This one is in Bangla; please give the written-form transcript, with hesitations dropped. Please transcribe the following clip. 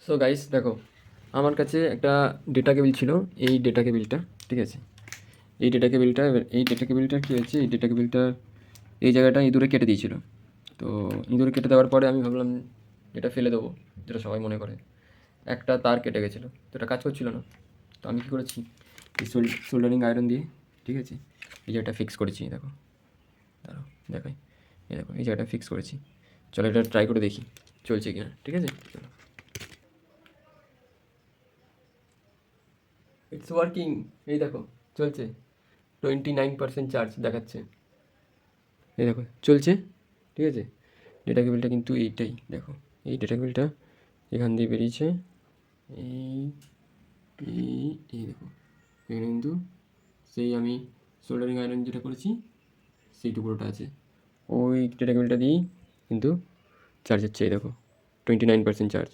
সো গাইস দেখো, আমার কাছে একটা ডেটা কেবিল ছিল। এই ডেটা কেবিলটা, ঠিক আছে, এই ডেটা কেবিলটা কী হয়েছে, এই ডেটা কেবিলটা এই জায়গাটা ইঁদুরে কেটে দিয়েছিল। তো ইঁদুরে কেটে দেওয়ার পরে আমি ভাবলাম এটা ফেলে দেবো, যেটা সবাই মনে করে। একটা তার কেটে গেছিলো, তো এটা কাজ করছিল না। তো আমি কী করেছি, এই সোল্ডারিং আয়রন দিয়ে, ঠিক আছে, এই জায়গাটা ফিক্স করেছি। দেখো, দাঁড়াও দেখাই, এই দেখো এই জায়গাটা ফিক্স করেছি। চলো এটা ট্রাই করে দেখি চলছে কিনা, ঠিক আছে, চলো। It's working. এই দেখো, চলছে। 29% চার্জ দেখাচ্ছে। এই দেখো চলছে, ঠিক আছে। ডেটা কেবিলটা কিন্তু এইটাই দেখো, এই ডেটা কেবিলটা এখান দিয়ে বেরিয়েছে। এই এই এই দেখো, এখানে কিন্তু সেই আমি সোল্ডারিং আয়রন যেটা করেছি সেই টুকরোটা আছে। ওই ডেটা কেবিলটা দিয়েই কিন্তু চার্জ হচ্ছে। এই দেখো, 29% চার্জ।